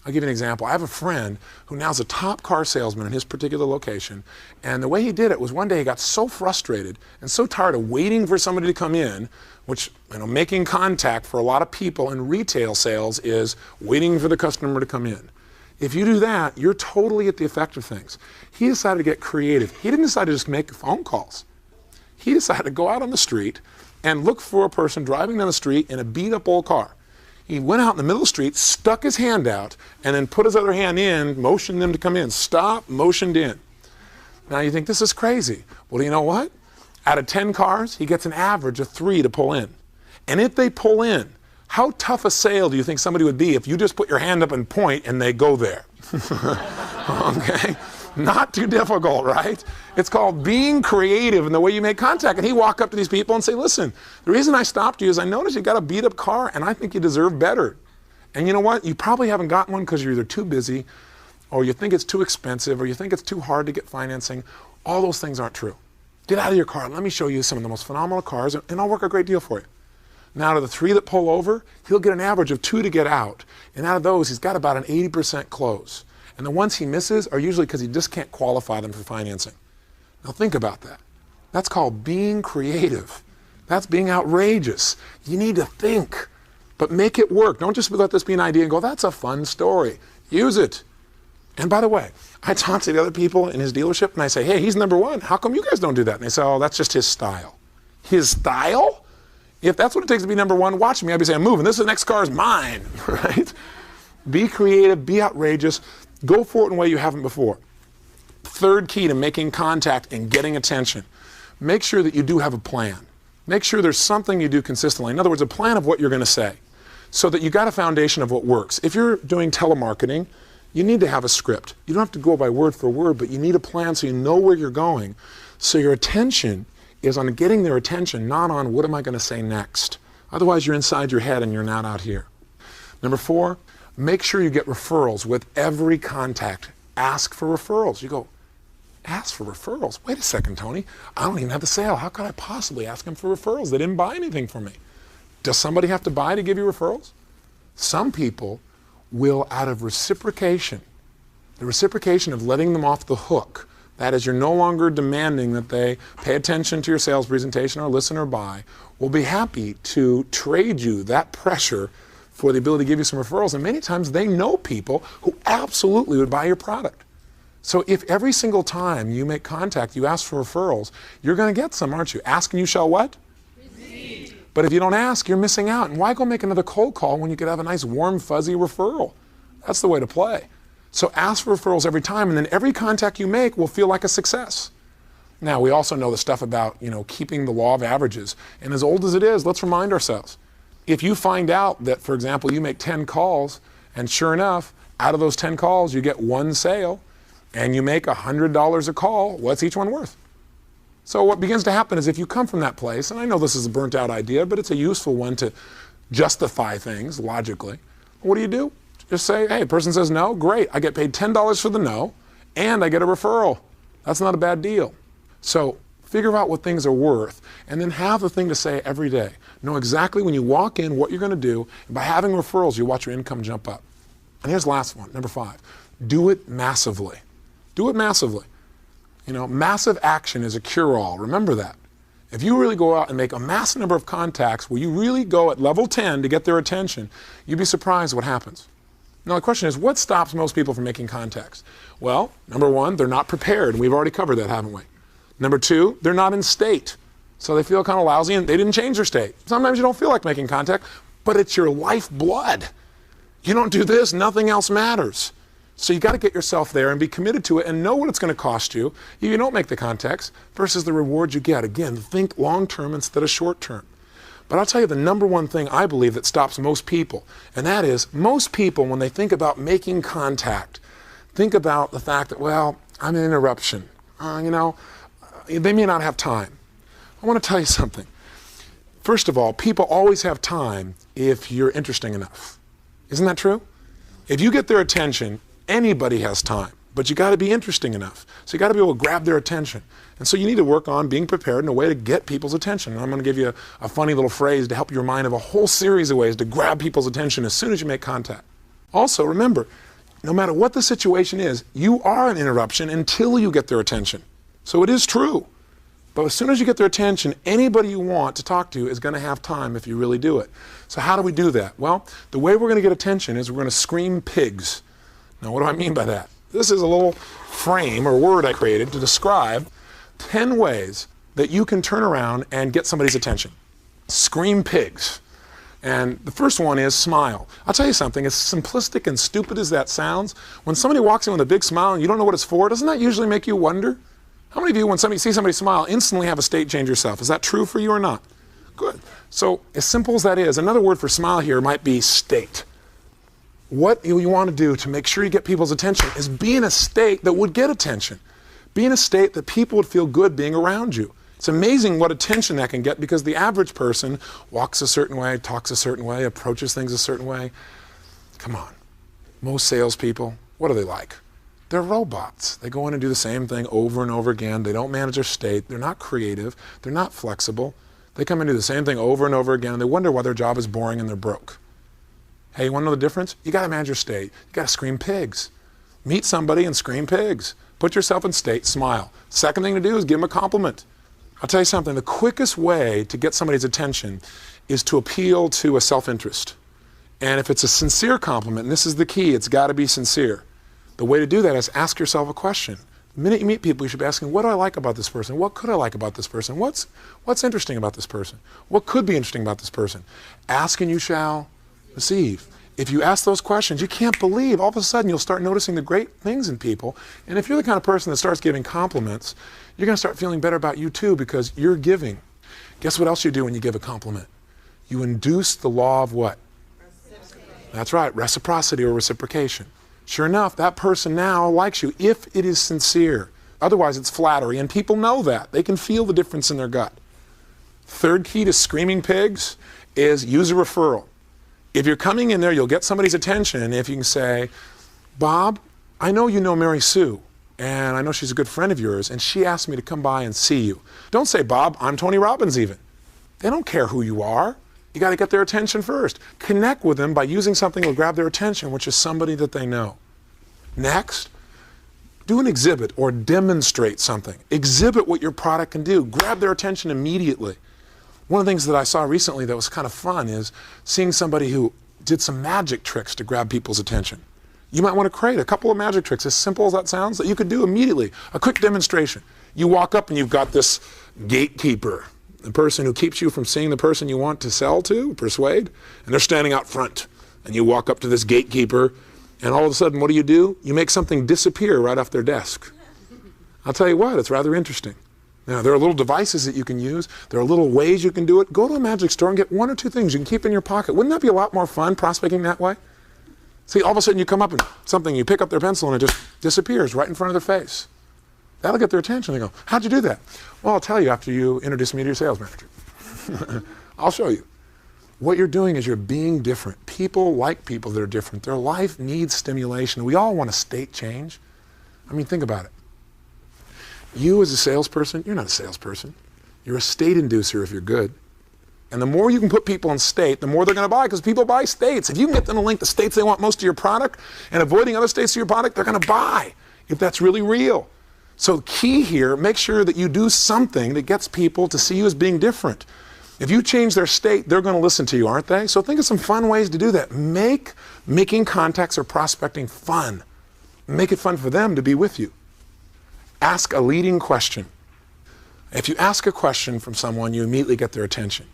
I'll give you an example. I have a friend who now is a top car salesman in his particular location, and the way he did it was one day he got so frustrated and so tired of waiting for somebody to come in, which, you know, making contact for a lot of people in retail sales is waiting for the customer to come in. If you do that, you're totally at the effect of things. He decided to get creative. He didn't decide to just make phone calls. He decided to go out on the street and look for a person driving down the street in a beat-up old car. He went out in the middle of the street, stuck his hand out, and then put his other hand in, motioned them to come in. Stop, motioned in. Now you think, this is crazy. Well, you know what? Out of 10 cars, he gets an average of 3 to pull in. And if they pull in, how tough a sale do you think somebody would be if you just put your hand up and point and they go there? Okay? Not too difficult, right? It's called being creative in the way you make contact. And he walked up to these people and say, listen, the reason I stopped you is I noticed you got a beat up car and I think you deserve better. And you know what? You probably haven't gotten one because you're either too busy or you think it's too expensive or you think it's too hard to get financing. All those things aren't true. Get out of your car. Let me show you some of the most phenomenal cars and I'll work a great deal for you. Now, out of the 3 that pull over, he'll get an average of 2 to get out. And out of those, he's got about an 80% close. And the ones he misses are usually because he just can't qualify them for financing. Now think about that. That's called being creative. That's being outrageous. You need to think, but make it work. Don't just let this be an idea and go, that's a fun story. Use it. And by the way, I talk to the other people in his dealership and I say, hey, he's number 1. How come you guys don't do that? And they say, oh, that's just his style. His style? If that's what it takes to be number 1, watch me. I'd be saying, I'm moving. The next car is mine, right? Be creative, be outrageous, go for it in a way you haven't before. Third key to making contact and getting attention. Make sure that you do have a plan. Make sure there's something you do consistently. In other words, a plan of what you're going to say so that you got a foundation of what works. If you're doing telemarketing, you need to have a script. You don't have to go by word for word, but you need a plan so you know where you're going. So your attention is on getting their attention, not on what am I going to say next. Otherwise, you're inside your head and you're not out here. Number 4, make sure you get referrals with every contact. Ask for referrals. You go, ask for referrals? Wait a second, Tony. I don't even have the sale. How could I possibly ask them for referrals? They didn't buy anything from me. Does somebody have to buy to give you referrals? Some people will, out of reciprocation, the reciprocation of letting them off the hook, That is, you're no longer demanding that they pay attention to your sales presentation or listen or buy, will be happy to trade you that pressure for the ability to give you some referrals. And many times they know people who absolutely would buy your product. So if every single time you make contact, you ask for referrals, you're going to get some, aren't you? Ask and you shall what? Receive. But if you don't ask, you're missing out. And why go make another cold call when you could have a nice, warm, fuzzy referral? That's the way to play. So ask for referrals every time, and then every contact you make will feel like a success. Now, we also know the stuff about, keeping the law of averages. And as old as it is, let's remind ourselves. If you find out that, for example, you make 10 calls, and sure enough, out of those 10 calls, you get one sale, and you make $100 a call, what's each one worth? So what begins to happen is if you come from that place, and I know this is a burnt out idea, but it's a useful one to justify things logically, what do? Just say, hey, a person says no, great, I get paid $10 for the no, and I get a referral. That's not a bad deal. So figure out what things are worth, and then have the thing to say every day. Know exactly when you walk in what you're going to do, and by having referrals, you watch your income jump up. And here's the last one, number 5. Do it massively. Do it massively. Massive action is a cure-all. Remember that. If you really go out and make a massive number of contacts where you really go at level 10 to get their attention, you'd be surprised what happens. Now the question is, what stops most people from making contacts? Well, number 1, they're not prepared, and we've already covered that, haven't we? Number 2, they're not in state. So they feel kind of lousy and they didn't change their state. Sometimes you don't feel like making contact, but it's your lifeblood. You don't do this, nothing else matters. So you got to get yourself there and be committed to it and know what it's going to cost you if you don't make the contacts versus the reward you get. Again, think long-term instead of short-term. But I'll tell you the number 1 thing I believe that stops most people, and that is most people, when they think about making contact, think about the fact that, well, I'm an interruption. They may not have time. I want to tell you something. First of all, people always have time if you're interesting enough. Isn't that true? If you get their attention, anybody has time, but you got to be interesting enough. So you got to be able to grab their attention. And so you need to work on being prepared in a way to get people's attention. And I'm going to give you a funny little phrase to help you remind of a whole series of ways to grab people's attention as soon as you make contact. Also, remember, no matter what the situation is, you are an interruption until you get their attention. So it is true. But as soon as you get their attention, anybody you want to talk to is going to have time if you really do it. So how do we do that? Well, the way we're going to get attention is we're going to scream pigs. Now, what do I mean by that? This is a little frame or word I created to describe 10 ways that you can turn around and get somebody's attention. Scream pigs. And the first one is smile. I'll tell you something, as simplistic and stupid as that sounds, when somebody walks in with a big smile and you don't know what it's for, doesn't that usually make you wonder? How many of you, when somebody sees somebody smile, instantly have a state change yourself? Is that true for you or not? Good. So as simple as that is, another word for smile here might be state. What you want to do to make sure you get people's attention is be in a state that would get attention. Be in a state that people would feel good being around you. It's amazing what attention that can get because the average person walks a certain way, talks a certain way, approaches things a certain way. Come on. Most salespeople, what are they like? They're robots. They go in and do the same thing over and over again. They don't manage their state. They're not creative. They're not flexible. They come and do the same thing over and over again, and they wonder why their job is boring and they're broke. Hey, you want to know the difference? You got to manage your state. You got to scream pigs. Meet somebody and scream pigs. Put yourself in state, smile. Second thing to do is give them a compliment. I'll tell you something, the quickest way to get somebody's attention is to appeal to a self-interest. And if it's a sincere compliment, and this is the key, it's got to be sincere. The way to do that is ask yourself a question. The minute you meet people, you should be asking, what do I like about this person? What could I like about this person? What's interesting about this person? What could be interesting about this person? Ask and you shall receive. If you ask those questions, you can't believe, all of a sudden you'll start noticing the great things in people. And if you're the kind of person that starts giving compliments, you're going to start feeling better about you too because you're giving. Guess what else you do when you give a compliment? You induce the law of what? That's right, reciprocity or reciprocation. Sure enough, that person now likes you if it is sincere. Otherwise, it's flattery, and people know that. They can feel the difference in their gut. Third key to screaming pigs is use a referral. If you're coming in there, you'll get somebody's attention if you can say, Bob, I know you know Mary Sue, and I know she's a good friend of yours, and she asked me to come by and see you. Don't say, Bob, I'm Tony Robbins even. They don't care who you are. You got to get their attention first. Connect with them by using something that will grab their attention, which is somebody that they know. Next, Do an exhibit or demonstrate something. Exhibit what your product can do. Grab their attention immediately. One of the things that I saw recently that was kind of fun is seeing somebody who did some magic tricks to grab people's attention. You might want to create a couple of magic tricks, as simple as that sounds, that you could do immediately. A quick demonstration. You walk up and you've got this gatekeeper, the person who keeps you from seeing the person you want to sell to, persuade, and they're standing out front. And you walk up to this gatekeeper, and all of a sudden, what do? You make something disappear right off their desk. I'll tell you what, it's rather interesting. Now, there are little devices that you can use. There are little ways you can do it. Go to a magic store and get one or two things you can keep in your pocket. Wouldn't that be a lot more fun, prospecting that way? See, all of a sudden you come up and you pick up their pencil and it just disappears right in front of their face. That'll get their attention. They go, how'd you do that? Well, I'll tell you after you introduce me to your sales manager. I'll show you. What you're doing is you're being different. People like people that are different. Their life needs stimulation. We all want a state change. I mean, think about it. You as a salesperson, you're not a salesperson. You're a state inducer if you're good. And the more you can put people in state, the more they're going to buy, because people buy states. If you can get them to link the states they want most of your product and avoiding other states of your product, they're going to buy, if that's really real. So key here, make sure that you do something that gets people to see you as being different. If you change their state, they're going to listen to you, aren't they? So think of some fun ways to do that. Make making contacts or prospecting fun. Make it fun for them to be with you. Ask a leading question. If you ask a question from someone, you immediately get their attention.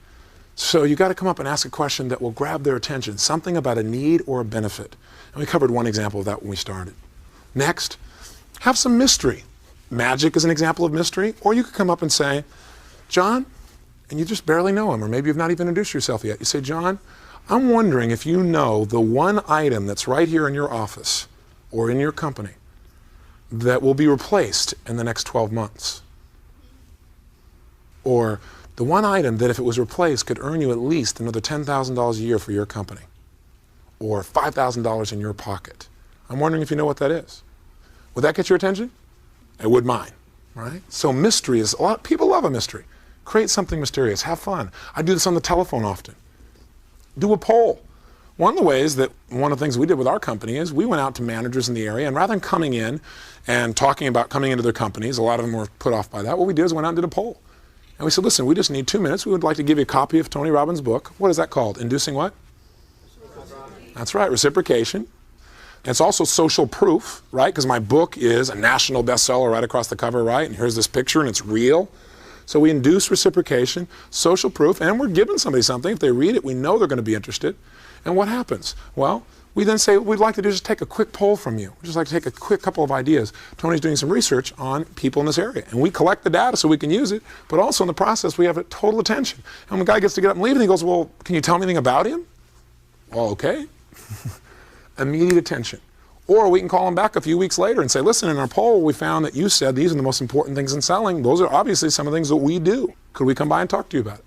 So you got to come up and ask a question that will grab their attention, something about a need or a benefit. And we covered one example of that when we started. Next, have some mystery. Magic is an example of mystery. Or you could come up and say, John, and you just barely know him, or maybe you've not even introduced yourself yet. You say, John, I'm wondering if you know the one item that's right here in your office or in your company that will be replaced in the next 12 months. Or the one item that if it was replaced could earn you at least another $10,000 a year for your company, or $5,000 in your pocket. I'm wondering if you know what that is. Would that get your attention? It would mine, right? So mystery is, people love a mystery. Create something mysterious, have fun. I do this on the telephone often. Do a poll. One of the things we did with our company is we went out to managers in the area, and rather than coming in and talking about coming into their companies, a lot of them were put off by that, what we did is went out and did a poll. And we said, listen, we just need 2 minutes. We would like to give you a copy of Tony Robbins' book. What is that called? Inducing what? That's right, reciprocation. And it's also social proof, right? Because my book is a national bestseller right across the cover, right? And here's this picture, and it's real. So we induce reciprocation, social proof, and we're giving somebody something. If they read it, we know they're going to be interested. And what happens? Well, we then say, what we'd like to do is just take a quick poll from you. We'd just like to take a quick couple of ideas. Tony's doing some research on people in this area. And we collect the data so we can use it, but also in the process, we have total attention. And when the guy gets to get up and leave, and he goes, well, can you tell me anything about him? Well, okay. Immediate attention. Or we can call him back a few weeks later and say, listen, in our poll, we found that you said these are the most important things in selling. Those are obviously some of the things that we do. Could we come by and talk to you about it?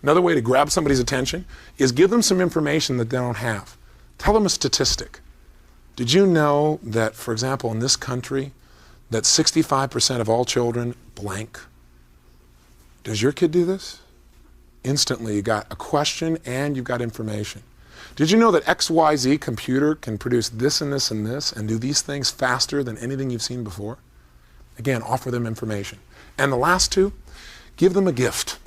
Another way to grab somebody's attention is give them some information that they don't have. Tell them a statistic. Did you know that, for example, in this country, that 65% of all children blank? Does your kid do this? Instantly, you got a question and you've got information. Did you know that XYZ computer can produce this and this and this and do these things faster than anything you've seen before? Again, offer them information. And the last two, give them a gift.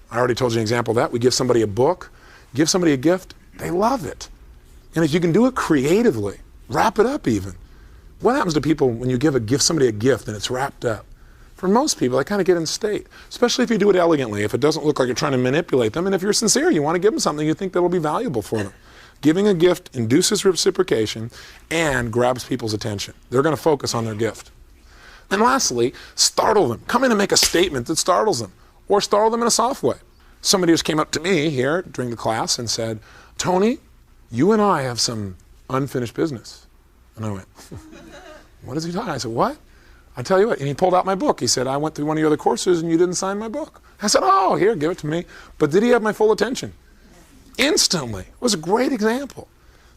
I already told you an example of that. We give somebody a book, give somebody a gift, they love it. And if you can do it creatively, wrap it up even. What happens to people when you give somebody a gift and it's wrapped up? For most people, they kind of get in state, especially if you do it elegantly, if it doesn't look like you're trying to manipulate them, and if you're sincere, you want to give them something you think that will be valuable for them. Giving a gift induces reciprocation and grabs people's attention. They're going to focus on their gift. And lastly, startle them. Come in and make a statement that startles them, or startle them in a soft way. Somebody just came up to me here during the class and said, Tony, you and I have some unfinished business. And I went, what is he talking about? I said, what? I tell you what, and he pulled out my book. He said, I went through one of your other courses and you didn't sign my book. I said, oh, here, give it to me. But did he have my full attention? Instantly. It was a great example.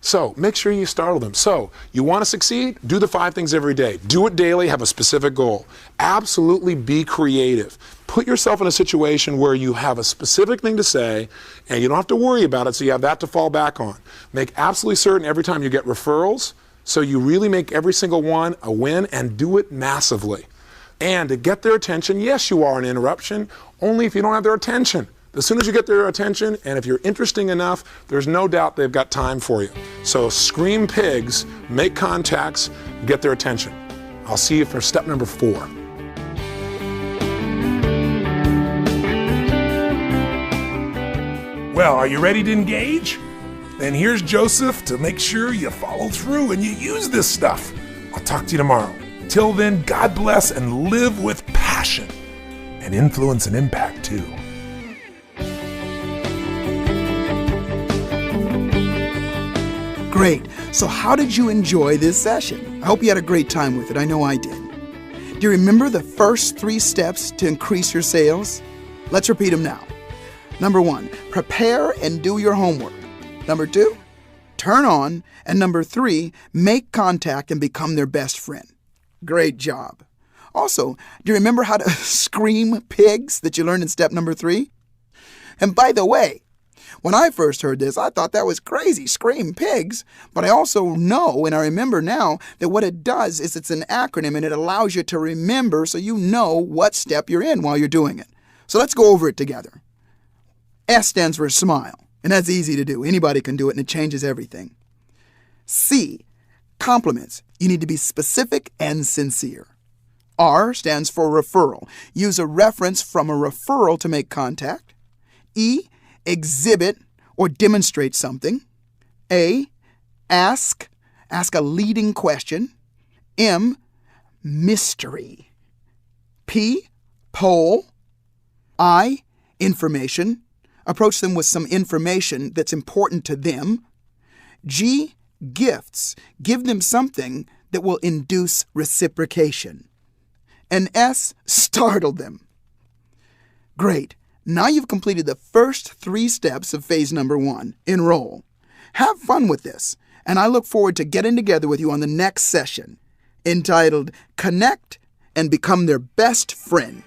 So make sure you startle them. So you want to succeed? Do the 5 things every day. Do it daily. Have a specific goal. Absolutely be creative. Put yourself in a situation where you have a specific thing to say and you don't have to worry about it, so you have that to fall back on. Make absolutely certain every time you get referrals, So you really make every single one a win and do it massively. And to get their attention, yes, you are an interruption, only if you don't have their attention. As soon as you get their attention, and if you're interesting enough, there's no doubt they've got time for you. So scream pigs, make contacts, get their attention. I'll see you for step number 4. Well, are you ready to engage? Then here's Joseph to make sure you follow through and you use this stuff. I'll talk to you tomorrow. Till then, God bless and live with passion and influence and impact too. Great. So how did you enjoy this session? I hope you had a great time with it. I know I did. Do you remember the first 3 steps to increase your sales? Let's repeat them now. Number 1, prepare and do your homework. Number 2, turn on. And number 3, make contact and become their best friend. Great job. Also, do you remember how to scream pigs that you learned in step number 3? And by the way, when I first heard this, I thought that was crazy, scream pigs. But I also know, and I remember now, that what it does is it's an acronym and it allows you to remember so you know what step you're in while you're doing it. So let's go over it together. S stands for smile, and that's easy to do. Anybody can do it, and it changes everything. C, compliments. You need to be specific and sincere. R stands for referral. Use a reference from a referral to make contact. E, exhibit or demonstrate something. A, ask a leading question. M, mystery. P, poll. I, information. Approach them with some information that's important to them. G, gifts. Give them something that will induce reciprocation. And S, startle them. Great. Now you've completed the first 3 steps of phase number 1, enroll. Have fun with this, and I look forward to getting together with you on the next session, entitled Connect and Become Their Best Friend.